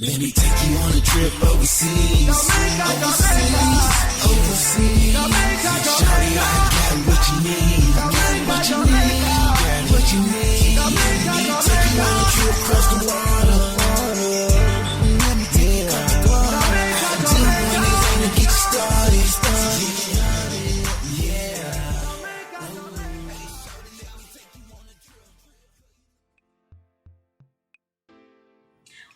Let me take you on a trip overseas. Overseas. Shawty, I got what you need. What you need. What you need. Let me take you on a trip across the water. Let me take you across the water. I'll do anything to get you started.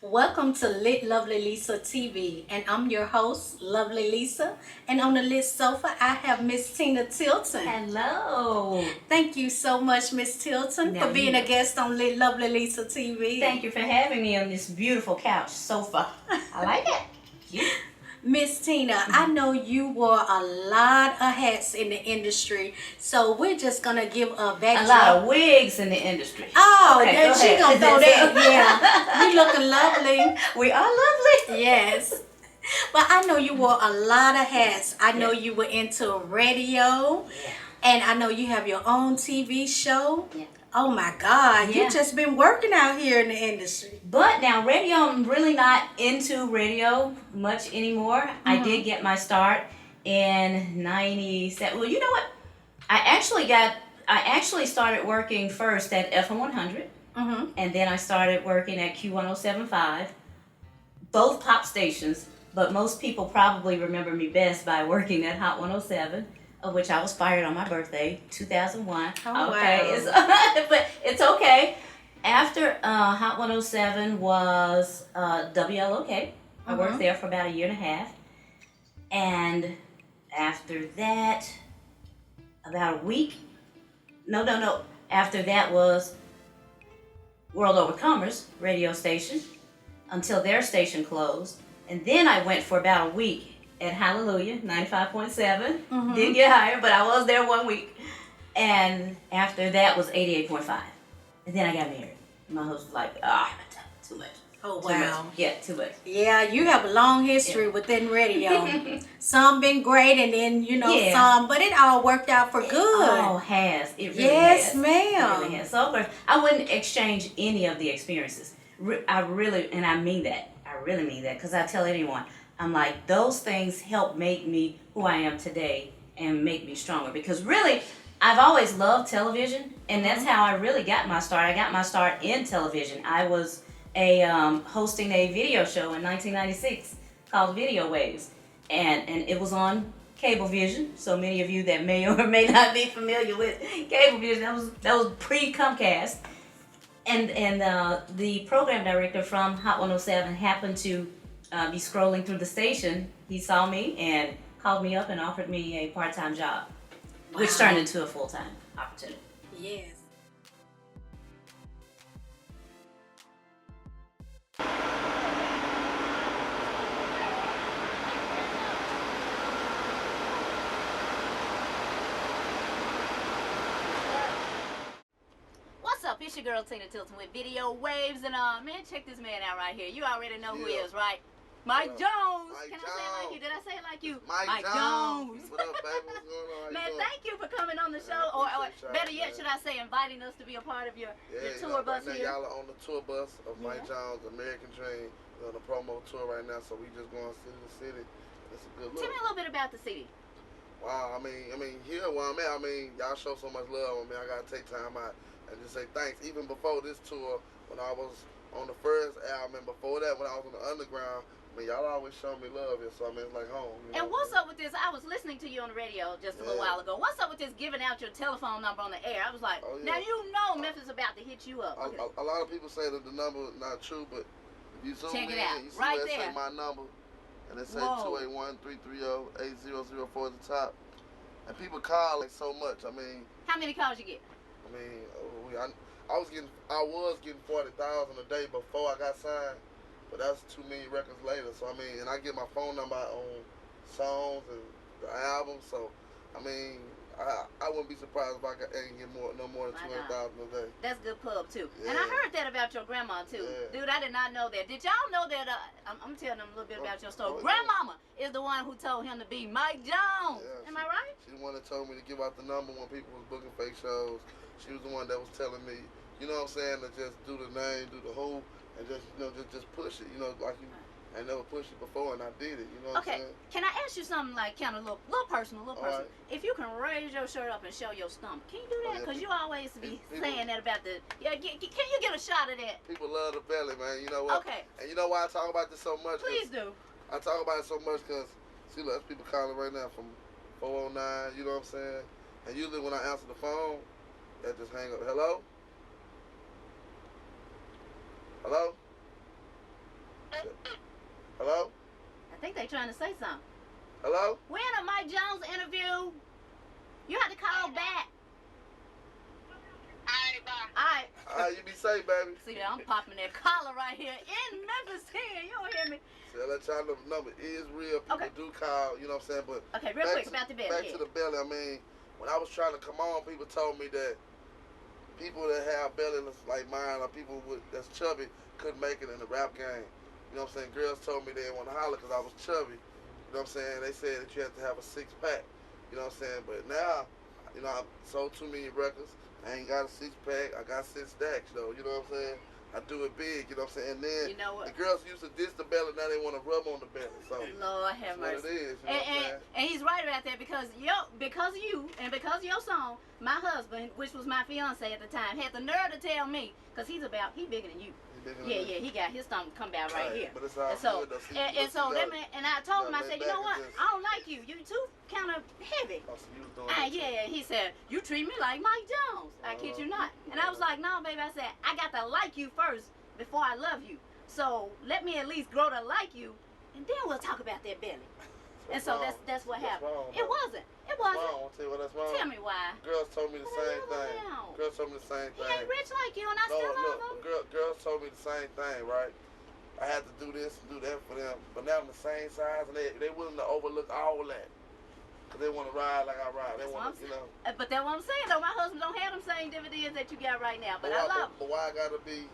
Welcome to Lit Lovely Lisa TV, and I'm your host, Lovely Lisa. And on the lit sofa, I have Miss Tina Tilton. Hello. Thank you so much, Miss Tilton, for being a guest on Lit Lovely Lisa TV. Thank you for having me on this beautiful couch sofa. I like it. Cute. Miss Tina, I know you wore a lot of hats in the industry, so we're just gonna give a backdrop. A lot of wigs in the industry. Oh, okay, then she gonna throw that. Yeah, you looking lovely. We are lovely. Yes. But I know you wore a lot of hats. I know you were into radio. Yeah. And I know you have your own TV show. Yeah. Oh my God. Yeah. You just been working out here in the industry. But now radio, I'm really not into radio much anymore. Mm-hmm. I did get my start in 97. Well, you know what? I actually started working first at FM 100. Mm-hmm. And then I started working at Q1075. Both pop stations. But most people probably remember me best by working at Hot 107. Of which I was fired on my birthday, 2001. Oh, okay, wow. But it's okay. After Hot 107 was WLOK. I worked there for about a year and a half. And after that, about a week. No. After that was World Overcomers radio station until their station closed. And then I went for about a week at Hallelujah, 95.7. Didn't get hired, but I was there 1 week. And after that was 88.5. And then I got married. My husband was like, too much. Oh, Too wow. much. Yeah, too much. Yeah, you have a long history within radio. Some been great and then, some, but it all worked out for good. It all has. It really yes, has. ma'am. It really has. So, of course, I wouldn't exchange any of the experiences. I really, and I mean that. I really mean that, because I tell anyone, I'm like, those things help make me who I am today and make me stronger. Because really, I've always loved television, and that's how I really got my start. I got my start in television. I was hosting a video show in 1996 called Video Waves, and it was on Cablevision. So many of you that may or may not be familiar with Cablevision, that was pre-Comcast. And the program director from Hot 107 happened to be scrolling through the station. He saw me and called me up and offered me a part-time job, which turned into a full-time opportunity. Yes. What's up? It's your girl Tina Tilton with Video Waves, and man, check this man out right here. You already know who he is, right? Mike Jones. Can I say it like you? Did I say it like you? Mike Jones. What up, baby? What's going on? Man, thank you for coming on the show, or better yet, should I say, inviting us to be a part of your tour bus right here. now, y'all are on the tour bus of Mike Jones, American Dream. We're on the promo tour right now, so we just going city to city. It's a good look. Tell me a little bit about the city. Wow, I mean, here where I'm at, y'all show so much love. I gotta take time out and just say thanks. Even before this tour, when I was on the first album, and before that, when I was on the underground, y'all always show me love here, so it's like home. And what's up with this? I was listening to you on the radio just a little while ago. What's up with this giving out your telephone number on the air? I was like, now you know Memphis about to hit you up. A lot of people say that the number is not true, but if you zoom check it in, out. you see Right where it there. say my number, and it say 281-330-8004 at the top. And people call like so much. How many calls you get? I was getting 40,000 a day before I got signed. But that's too many records later. So and I get my phone number on songs and the album. So I wouldn't be surprised if I ain't get no more than 200,000 a day. That's good pub too. Yeah. And I heard that about your grandma too. Yeah. Dude, I did not know that. Did y'all know that? I'm telling them a little bit about your story. Grandmama is the one who told him to be Mike Jones. Yeah, Am I right? She the one that told me to give out the number when people was booking fake shows. She was the one that was telling me, you know what I'm saying, to just do the name, do the who, and just push it. Like you. I never pushed it before, and I did it. You know what I'm Okay, saying? can I ask you something like kind of little personal, Right. If you can raise your shirt up and show your stomach, can you do that? yeah, Because you people- always be people- saying that about the. Yeah, can you get a shot of that? People love the belly, man. You know what? Okay. And you know why I talk about this so much? 'Cause Please do. I talk about it so much because, see, look, there's people calling right now from 409, you know what I'm saying? And usually when I answer the phone, they just hang up. Hello? Hello? Hello? I think they trying to say something. Hello? We're in a Mike Jones interview. You have to call back. All right. You be safe, baby. See, I'm popping that collar right here in Memphis here. You don't hear me? See, I let y'all know the number is real. People Okay. do call, you know what I'm saying? But Okay, real quick about the belly. Back to the belly, I mean, when I was trying to come on, people told me that people that have belly like mine or people that's chubby couldn't make it in the rap game. You know what I'm saying? Girls told me they didn't want to holler because I was chubby. You know what I'm saying? They said that you have to have a six-pack. You know what I'm saying? But now, I've sold too many records. I ain't got a six-pack. I got 6 stacks, though. You know what I'm saying? I do it big. You know what I'm saying? And then You know what? the girls used to diss the belly. Now they want to rub on the belly. So Lord have that's what mercy. it is. You know what I'm saying? And he's right about that because of you and because of your song, my husband, which was my fiance at the time, had the nerve to tell me, because he bigger than you. Yeah, he got his stomach come out right here. But it's all And so, good, though. See, and so you that man, and I told him, I gotta said, lay you know back what? and just- I don't like you. You too kind of heavy. Oh, so you was doing that too. Yeah, he said, you treat me like Mike Jones. I kid you not. And I was like, no, baby. I said, I got to like you first before I love you. So let me at least grow to like you, and then we'll talk about that belly. And so wrong. that's what happened. Wrong, It though. wasn't. It That's wasn't. wrong. I'll tell you what, that's wrong. Tell me why. Girls told me the What same the hell thing. now? Girls told me the same He thing. ain't rich like you, and I No, still love him. look, girls told me the same thing, right? I had to do this and do that for them, but now I'm the same size, and they willing to overlook all that. Cause they want to ride like I ride. They That's want what to, you know. But that's what I'm saying, though. My husband don't have them same dividends that you got right now, but I love him. But why I gotta be?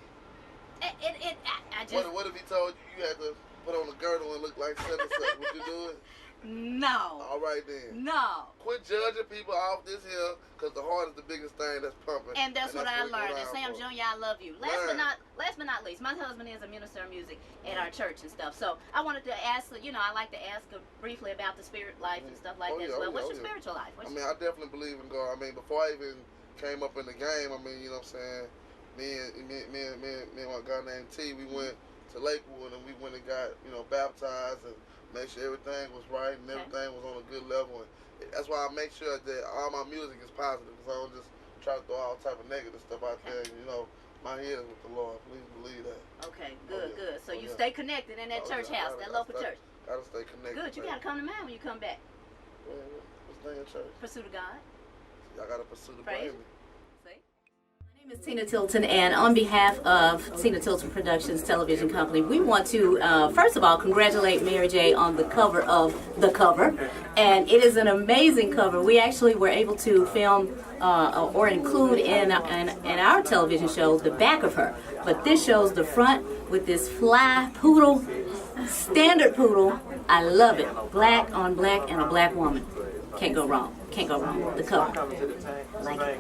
I just... What if he told you had to put on a girdle and look like such and such? Would you do it? No. All right then. No. Quit judging people off this hill, cause the heart is the biggest thing that's pumping. And that's what I we go learned. down And Sam for. Jr., I love you. Last but not least, my husband is a minister of music at our church and stuff. So I wanted to ask, I like to ask briefly about the spirit life and stuff like that as well. What's your spiritual life? I mean, I definitely believe in God. I mean, before I even came up in the game, I mean, you know what I'm saying? Me and my guy named T, we went to Lakewood and we went and got, baptized and make sure everything was right and everything was on a good level. And that's why I make sure that all my music is positive, because I don't just try to throw all type of negative stuff out there. My head is with the Lord. Please believe that. Okay, good, yeah. good. So Oh, you yeah. stay connected in that church house, that local church. Gotta stay connected. Good, you baby. got to come to mind when you come back. What's the name of church? Pursuit of God. I gotta pursue the Praise. baby. See? My name is Tina Tilton, and on behalf of Tina Tilton Productions Television Company, we want to, first of all, congratulate Mary J on the cover of The Cover. And it is an amazing cover. We actually were able to film or include in our television show the back of her. But this shows the front with this fly poodle, standard poodle. I love it. Black on black and a black woman. Can't go wrong. Can't go wrong. The cover. Like it.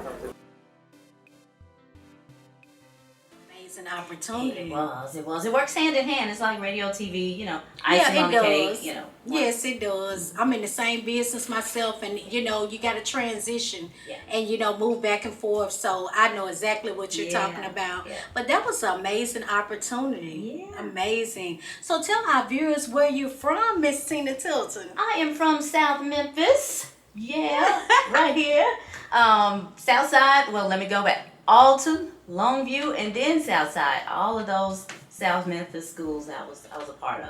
Amazing opportunity. It was. It works hand in hand. It's like radio, TV, icing on cake, Yes, it does. I'm in the same business myself, and you got to transition and move back and forth. So I know exactly what you're talking about. Yeah. But that was an amazing opportunity. Yeah. Amazing. So tell our viewers where you're from, Miss Tina Tilton. I am from South Memphis. Yeah, right here. South Side, well, let me go back. Alton, Longview, and then South Side. All of those South Memphis schools I was a part of.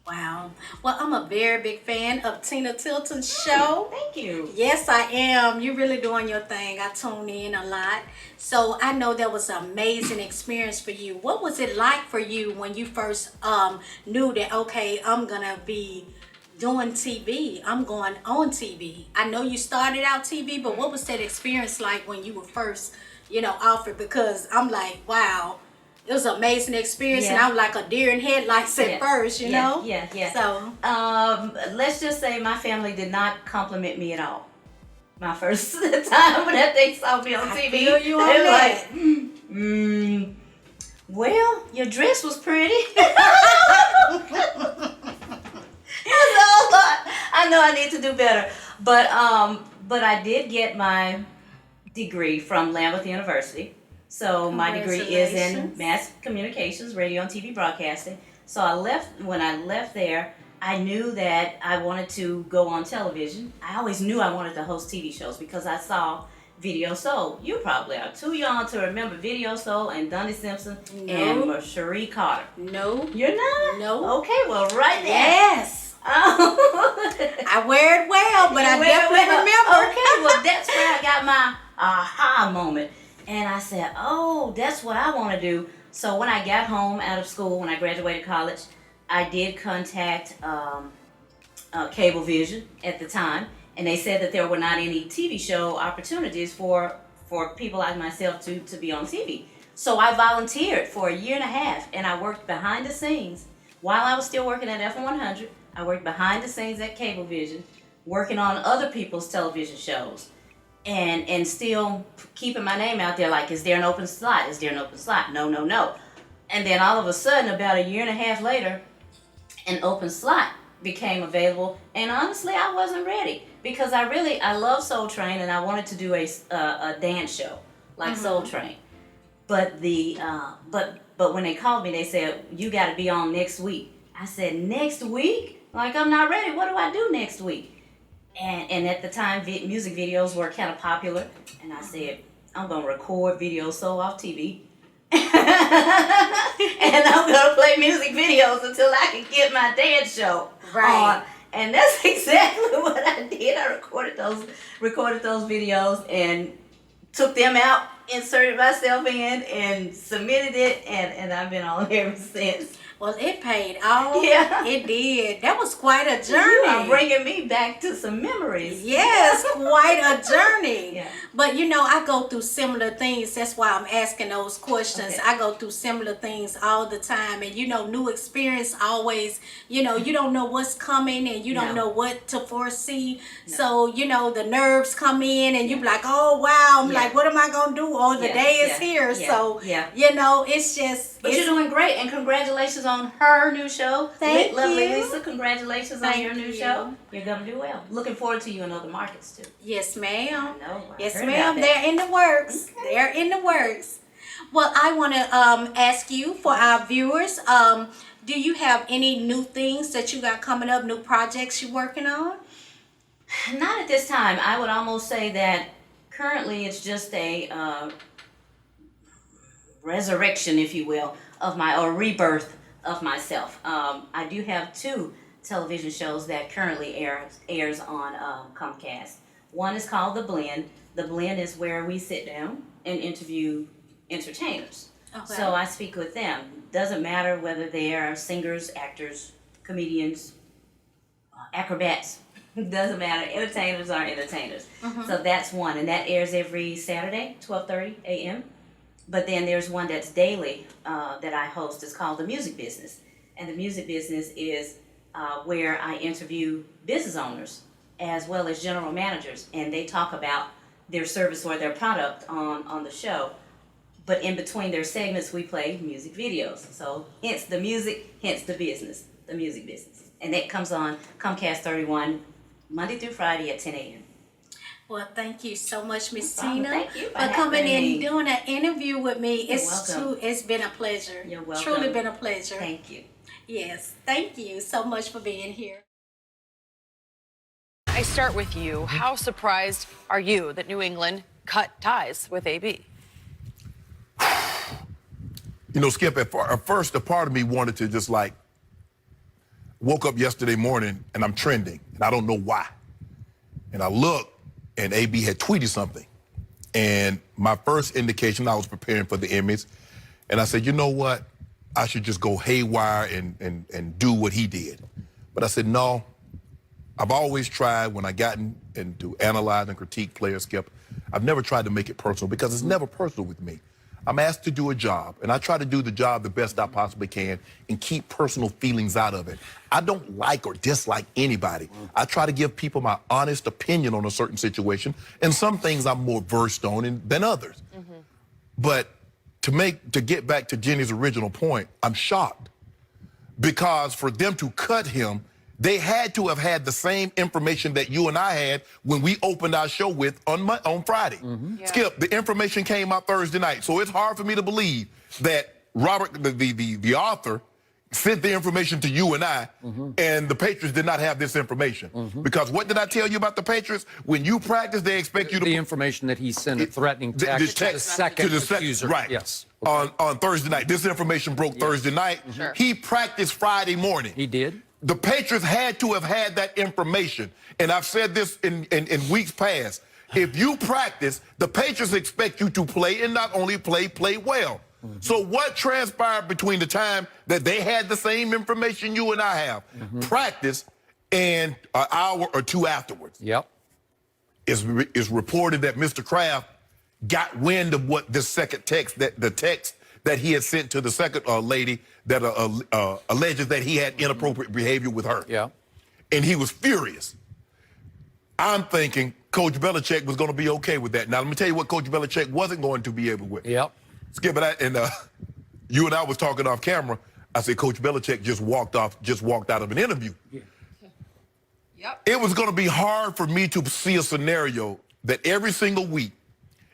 Wow. Well, I'm a very big fan of Tina Tilton's show. Thank you. Yes, I am. You're really doing your thing. I tune in a lot. So I know that was an amazing experience for you. What was it like for you when you first knew that, okay, I'm going to be doing TV. I'm going on TV. I know you started out TV, but what was that experience like when you were first, offered? Because I'm like, wow, it was an amazing experience, and I'm like a deer in headlights at first, you know? Yeah. So, let's just say my family did not compliment me at all. My first time that they saw me on TV. feel you on they were that. like, Well, your dress was pretty. I know I need to do better. But I did get my degree from Lambeth University. So my degree is in mass communications, radio and TV broadcasting. So when I left there, I knew that I wanted to go on television. I always knew I wanted to host TV shows because I saw Video Soul. You probably are too young to remember Video Soul and Donnie Simpson and Cherie Carter. No. You're not? No. Okay, well, right there. Yes. I wear it well, but I definitely remember. Okay, well, that's where I got my aha moment. And I said, oh, that's what I want to do. So when I got home out of school, when I graduated college, I did contact Cablevision at the time. And they said that there were not any TV show opportunities for people like myself to be on TV. So I volunteered for a year and a half, and I worked behind the scenes. While I was still working at F100, I worked behind the scenes at Cablevision, working on other people's television shows, and still keeping my name out there like, is there an open slot? Is there an open slot? No, no, no. And then all of a sudden, about a year and a half later, an open slot became available, and honestly, I wasn't ready because I love Soul Train, and I wanted to do a dance show like Soul Train. But but when they called me, they said, you got to be on next week. I said, next week? Like, I'm not ready. What do I do next week? And at the time, music videos were kind of popular, and I said, I'm gonna record Video Soul off TV. And I'm gonna play music videos until I can get my dance show on. And that's exactly what I did. I recorded those videos and took them out, inserted myself in, and submitted it, and I've been on ever since. Well, it paid off. Yeah. It did. That was quite a journey. You are bringing me back to some memories. Yes, quite a journey. Yeah. But I go through similar things. That's why I'm asking those questions. Okay. I go through similar things all the time. And new experience always, you don't know what's coming and you don't know what to foresee. No. So, the nerves come in and you be like, oh, wow. I'm like, what am I going to do? Oh, the day is here. So, it's just. But you're doing great. And congratulations on her new show. Thank Lovely you. Lisa, congratulations on your new show. You're going to do well. Looking forward to you in other markets, too. Yes, ma'am. I know. Yes, ma'am. They're in the works. Okay. They're in the works. Well, I want to ask you, for our viewers, do you have any new things that you got coming up, new projects you're working on? Not at this time. I would almost say that currently it's just a resurrection, if you will, or rebirth of myself. I do have 2 television shows that currently airs on Comcast. One is called The Blend. The Blend is where we sit down and interview entertainers. Okay. So I speak with them. Doesn't matter whether they are singers, actors, comedians, acrobats. Doesn't matter. Entertainers are entertainers. So that's one, and that airs every Saturday, 12:30 a.m. But then there's one that's daily that I host. It's called The Music Business. And The Music Business is where I interview business owners as well as general managers. And they talk about their service or their product on the show. But in between their segments, we play music videos. So hence the music, hence the business, The Music Business. And that comes on Comcast 31 Monday through Friday at 10 a.m. Well, thank you so much, Miss Tina, Thank you for coming in and doing an interview with me. It's been a pleasure. You're welcome. Truly been a pleasure. Thank you. Yes, thank you so much for being here. I start with you. How surprised are you that New England cut ties with AB? Skip, at first, a part of me wanted to just woke up yesterday morning and I'm trending, and I don't know why. And I look, and AB had tweeted something. And my first indication, I was preparing for the Emmys, and I said, you know what? I should just go haywire and do what he did. But I said, no. I've always tried, when I got into analyze and critique players, Skip, I've never tried to make it personal because it's never personal with me. I'm asked to do a job, and I try to do the job the best I possibly can and keep personal feelings out of it. I don't like or dislike anybody. I try to give people my honest opinion on a certain situation, and some things I'm more versed on than others. But to get back to Jenny's original point, I'm shocked. Because for them to cut him, they had to have had the same information that you and I had when we opened our show with on Friday. Yeah. Skip, the information came out Thursday night, so it's hard for me to believe that Robert, the author, sent the information to you and I, and the Patriots did not have this information. Because what did I tell you about the Patriots? When you practice, they expect you to... The information that he sent a threatening text to the second accuser. Right. Yes. On Thursday night. This information broke Thursday night. Sure. He practiced Friday morning. He did. The Patriots had to have had that information. And I've said this in weeks past. If you practice, the Patriots expect you to play, and not only play well. So what transpired between the time that they had the same information you and I have, practice, and an hour or two afterwards? Yep. Is reported that Mr. Kraft got wind of what this second text, the text that he had sent to the second lady that alleges that he had inappropriate behavior with her. Yeah. And he was furious. I'm thinking Coach Belichick was going to be okay with that. Now, let me tell you what Coach Belichick wasn't going to be able with. Yep. Skip it, and you and I was talking off camera. I said Coach Belichick just walked out of an interview. Yeah. Yep. It was going to be hard for me to see a scenario that every single week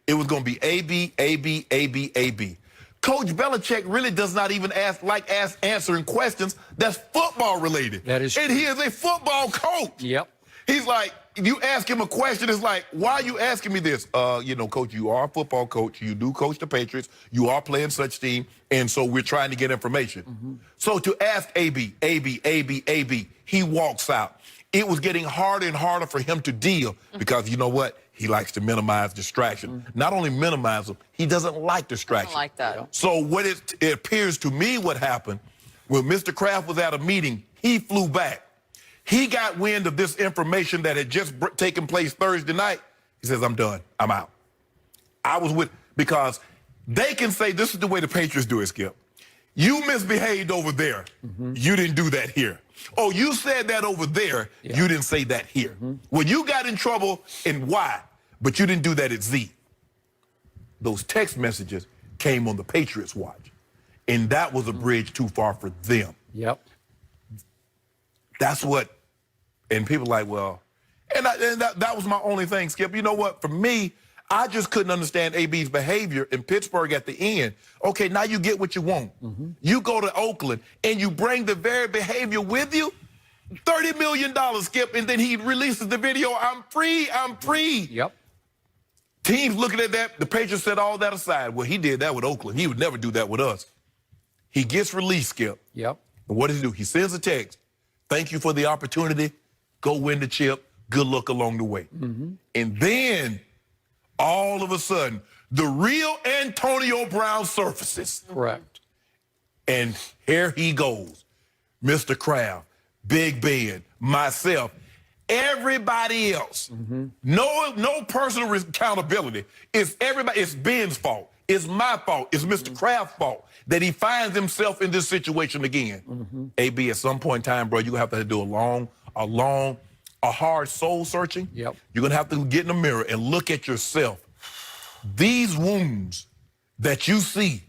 it was going to be AB, AB, AB, AB. Coach Belichick really does not even answering questions that's football related. That is and true. he is a football coach. Yep. He's like, you ask him a question, it's like, why are you asking me this? Coach, you are a football coach. You do coach the Patriots. You are playing such team. And so we're trying to get information. So to ask AB, AB, AB, AB, he walks out. It was getting harder and harder for him to deal because you know what? He likes to minimize distraction. Not only minimize them, he doesn't like distraction. I like that. So what it appears to me what happened, when Mr. Kraft was at a meeting, he flew back. He got wind of this information that had just taken place Thursday night. He says, I'm done. I'm out. I was because they can say this is the way the Patriots do it, Skip. You misbehaved over there. You didn't do that here. Oh, you said that over there. Yeah. You didn't say that here. Well, you got in trouble in Y, but you didn't do that at Z. Those text messages came on the Patriots' watch, and that was a bridge too far for them. Yep. That's what, and people are like, well, and that was my only thing, Skip. You know what? For me, I just couldn't understand AB's behavior in Pittsburgh at the end. Okay, now you get what you want. You go to Oakland, and you bring the very behavior with you. $30 million, Skip, and then he releases the video, I'm free, I'm free. Yep. Teams looking at that, the Patriots set all that aside. Well, he did that with Oakland. He would never do that with us. He gets released, Skip. Yep. And what does he do? He sends a text. Thank you for the opportunity. Go win the chip. Good luck along the way. And then, all of a sudden, the real Antonio Brown surfaces. Correct. And here he goes. Mr. Kraft, Big Ben, myself, everybody else. No personal accountability. It's everybody. It's Ben's fault. It's my fault. It's Mr. Kraft's fault that he finds himself in this situation again. AB, at some point in time, bro, you're going to have to do a hard soul searching. Yep. You're going to have to get in the mirror and look at yourself. These wounds that you see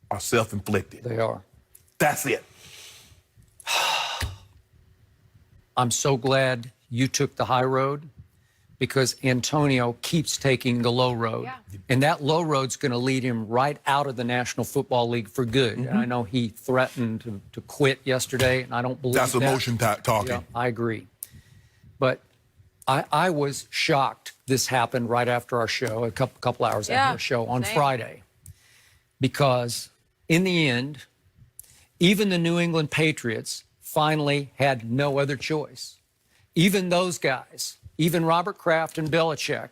are self-inflicted. They are. That's it. I'm so glad you took the high road because Antonio keeps taking the low road. Yeah. And that low road's going to lead him right out of the National Football League for good. And I know he threatened to quit yesterday, and I don't believe That's that. emotion talking. Yeah, I agree. But I was shocked this happened right after our show, a couple hours after our show on same. Friday. Because in the end, even the New England Patriots finally had no other choice. Even those guys, even Robert Kraft and Belichick,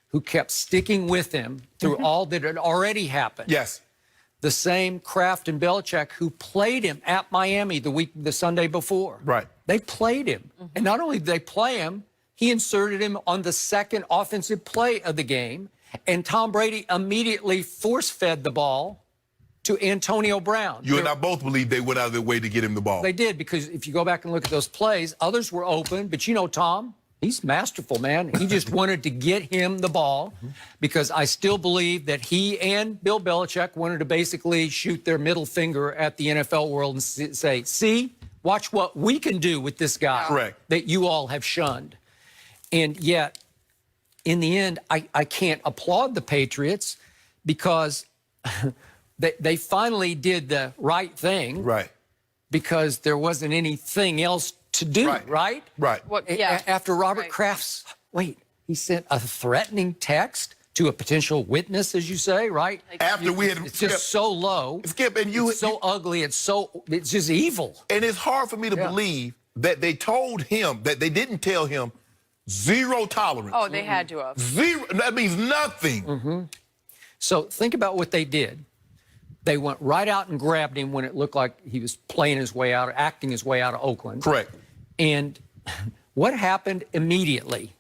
who kept sticking with him through all that had already happened. Yes. The same Kraft and Belichick who played him at Miami the Sunday before. Right. They played him. And not only did they play him, he inserted him on the second offensive play of the game. And Tom Brady immediately force-fed the ball to Antonio Brown. You and I both believe they went out of their way to get him the ball. They did, because if you go back and look at those plays, others were open. But you know Tom, He's masterful, man. He just wanted to get him the ball because I still believe that he and Bill Belichick wanted to basically shoot their middle finger at the NFL world and say, see, watch what we can do with this guy Correct. that you all have shunned. And yet, in the end, I can't applaud the Patriots because they finally did the right thing. Right. Because there wasn't anything else to do, right? Right. After Robert Kraft's, he sent a threatening text to a potential witness, as you say, right? After we had, it's just so low. Skip, and it's so ugly. It's just evil. And it's hard for me to believe that they told him that they didn't tell him zero tolerance. Oh, they had to have. Zero. That means nothing. So think about what they did. They went right out and grabbed him when it looked like he was playing his way out, or acting his way out of Oakland. Correct. And what happened immediately?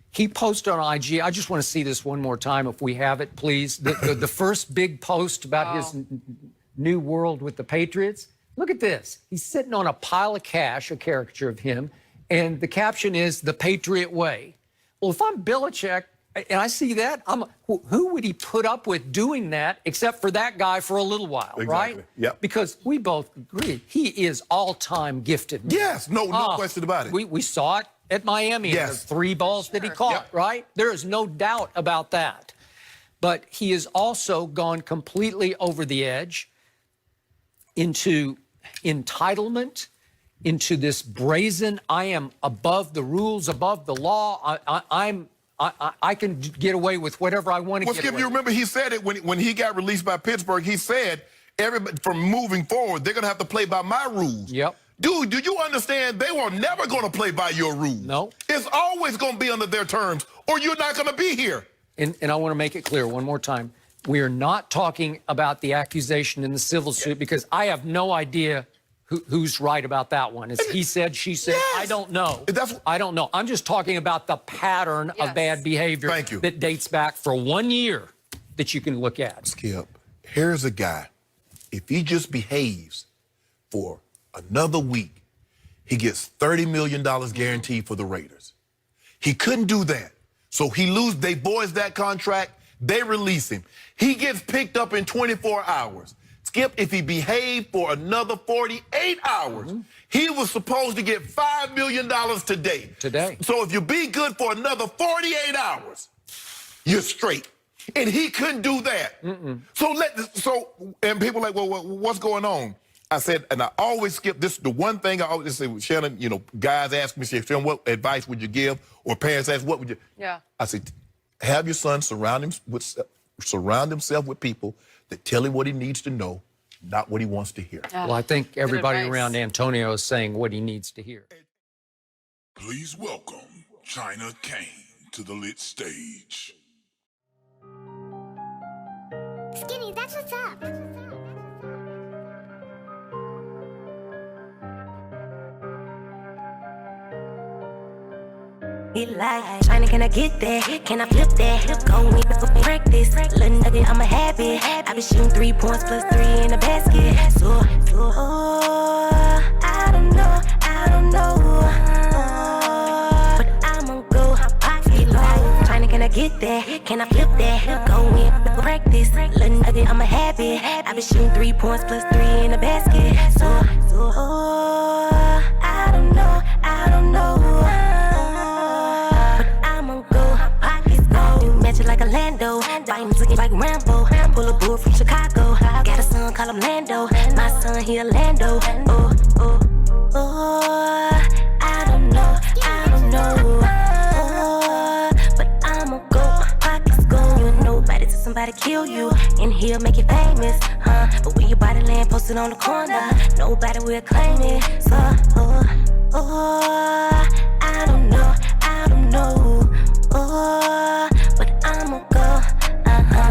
He posted on IG. I just want to see this one more time, if we have it, please. The first big post about his new world with the Patriots. Look at this. He's sitting on a pile of cash, a caricature of him, and the caption is "The Patriot Way." Well, if I'm Belichick, and I see that, who would he put up with doing that except for that guy for a little while, right? Yep. Because we both agree he is all-time gifted. Yes, no question about it. We saw it at Miami. Yes. The 3 balls that he caught, right? There is no doubt about that. But he has also gone completely over the edge into entitlement, into this brazen, I am above the rules, above the law, I can get away with whatever I want to get away Skip, you remember he said it when he got released by Pittsburgh. He said, everybody from moving forward, they're going to have to play by my rules. Yep. Dude, do you understand they were never going to play by your rules? No. It's always going to be under their terms, or you're not going to be here. And I want to make it clear one more time. We are not talking about the accusation in the civil suit because I have no idea who's right about that one. It's he said, she said. Yes. I don't know. That's, I don't know. I'm just talking about the pattern of bad behavior that dates back for 1 year that you can look at. Skip, here's a guy. If he just behaves for another week, he gets $30 million guaranteed for the Raiders. He couldn't do that. So they voice that contract, they release him. He gets picked up in 24 hours. Skip, if he behaved for another 48 hours, he was supposed to get $5 million today. So if you be good for another 48 hours, you're straight. And he couldn't do that. And people are like, well, what's going on? I said, and I always skip this. The one thing I always say, Shannon, guys ask me, Shannon, what advice would you give? Or parents ask, what would you? Yeah. I said, have your son surround himself with people that tell him what he needs to know, not what he wants to hear. Well, I think everybody around Antonio is saying what he needs to hear. Please welcome China Kane to the lit stage. Skinny, that's what's up. He like, China, can I get that? Can I flip that? Go in for practice. Little nugget, I'm a habit. I been shooting 3 points plus 3 in the basket. So I don't know. But I'ma go. He like, China, can I get that? Can I flip that? Go in for practice. Little nugget, I'm a habit. I been shooting 3 points plus 3 in the basket. So I don't know. Like a Lando, biting looking like Rambo. Pull a bull from Chicago. Got a son, call him Lando. My son, he a Lando. I don't know. But I'ma go. My pockets go. You ain't nobody till somebody kill you. And he'll make you famous, But when your body land posted on the corner, nobody will claim it. So, I don't know. But I'ma go.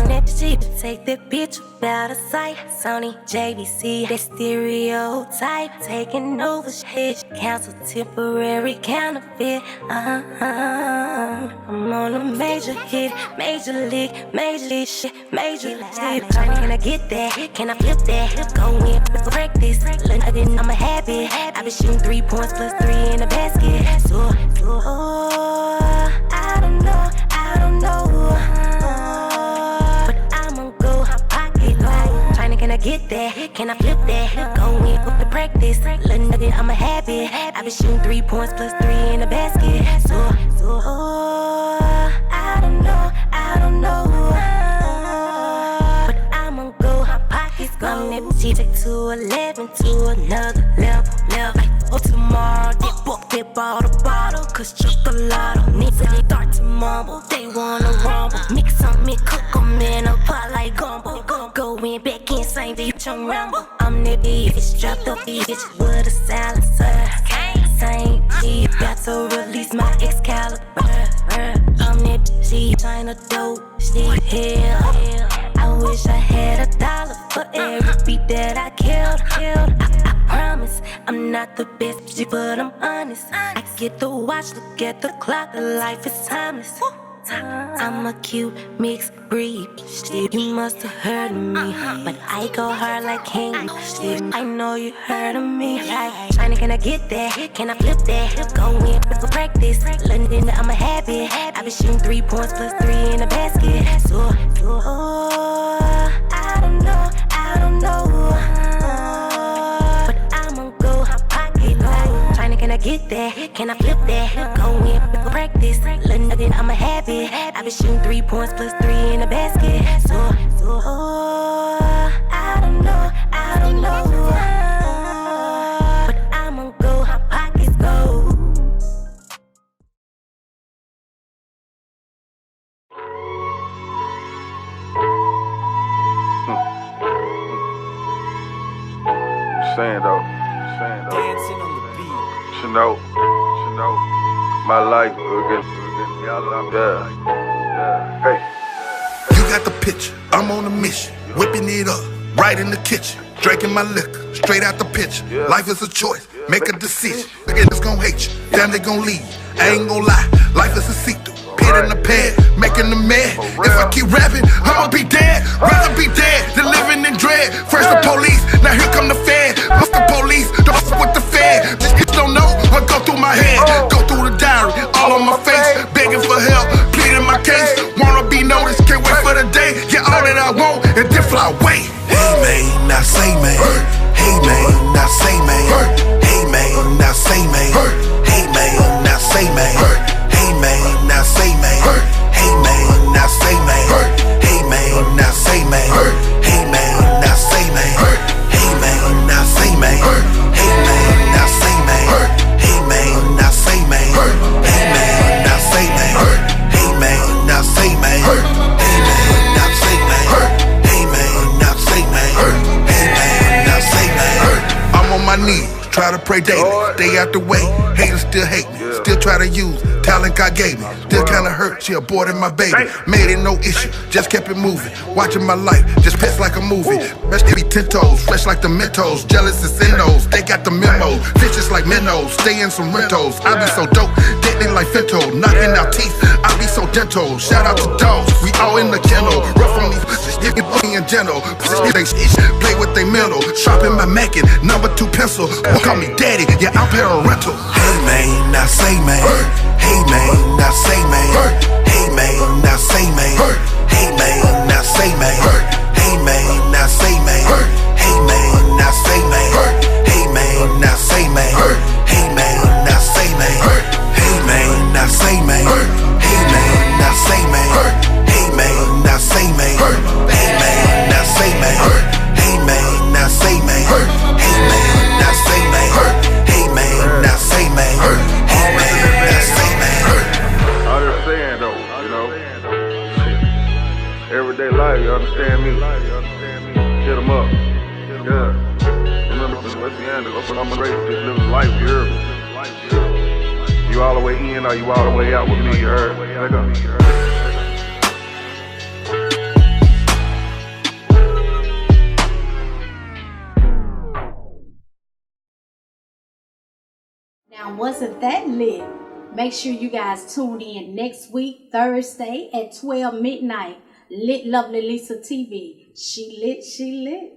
Next Jeep, take that bitch out of sight. Sony, JVC, that stereotype. Taking over shit, cancel temporary counterfeit. I'm on a major hit, major league shit, major league. Can I get that? Can I flip that? Go in for practice. I'm a habit. I been shooting 3 points plus 3 in the basket. So practice. Little nugget, I'm a habit. I been shooting 3 points plus 3 in the basket. I don't know. But I'ma go, my pockets gone. She take to 11 to another level. Like tomorrow, they book, they bought a bottle. Cause chocolate, niggas start to mumble. They wanna rumble. Mix on me, cook them in a pot like gumbo. Go in, back in, same bitch on rumble. I'm that bitch, strapped up bitch with a silencer. Same bitch, got to release my Excalibur. I'm that bitch, China dope, shit, hell. I wish I had $1 for every beat that I killed. I promise I'm not the best bitch, but I'm honest. I get the watch, look at the clock, the life is timeless. I'm a cute mixed breed. Shit, you must have heard of me, but I go hard like King. Shit, I know you heard of me. Like China, can I get that? Can I flip that? Go in for practice. London, I'm a habit. I been shooting 3 points plus 3 in the basket. I don't know. But I'ma go, my pocket low. China, can I get that? Can I flip that? Go in for practice. London, I'm a habit. I been shooting 3 points plus 3 in the basket. I don't know. But I'ma go, my pockets go. Saying though, she know, my life, yeah. Hey. You got the picture, I'm on a mission, whipping it up, right in the kitchen, drinking my liquor, straight out the pitcher. Life is a choice, make a decision. Niggas gon' hate you, damn they gon' leave you. I ain't gon' lie, life is a see-through. Pit in the pad, making the man. If I keep rapping, I'ma be dead. Rather be dead than living in dread. First the police, now here come the fed. What's the police? Don't f with the fed. This bitch don't know what go through my head. Go through the diary, all on my face. Begging for help, pleading my case. Wanna be noticed, can't wait for the day. Get all that I want and then fly away. Hey man, now say man. Hey man, now say man. Hey man, now say man. Hey man, now say man. Hey man, now say man. Hey man, now say man. Hey man, now say man. Hey man, now say man. Hey man, now say man. Hey man, now say man. Hey man, now say man. Hey man, now say man. Hey man, now say man. Hey man, now say man. Hey man, now say man. Hey man, now say man. I'm on my knees, try to pray daily. Stay out the way, haters still hate me. Still try to use talent God gave me. Still kinda hurt, she aborted my baby. Made it no issue, just kept it moving. Watching my life, just pissed like a movie. Best to be 10 toes, fresh like the Mentos. Jealous as in those, they got the memo. Vicious like minnows, stay in some rentals. I be so dope, deadly like Fento. Knocking out teeth, I be so gentle. Shout out to dogs, we all in the kennel. Rough on these bitches, me in general. They play with they mental. Sharpen my Mackin, #2 pencil. Call me daddy, yeah, I'm parental. Hey man, now say man. Hey man, now say man. Hey man, now say man. Hey man, now say man. Hey man, now say man. Hey man, now say man. Hey man, now say man. Hey man, now say man. Hey man, now say man. Hey man, now say man. Hey man, now say man. Hey man, now say man. Hey man, now say man. Hey man, now say man. Hey man, now say man. Hey man, now say man. I'm just saying though, you know, everyday life, you understand me? Hit 'em up, yeah. Remember, what's the end? Open up my race, just living life, you heard me? You all the way in or you all the way out with me, you heard? Let go. Now, wasn't that lit? Make sure you guys tune in next week, Thursday at 12 midnight. Lit Lovely Lisa TV. She lit, she lit.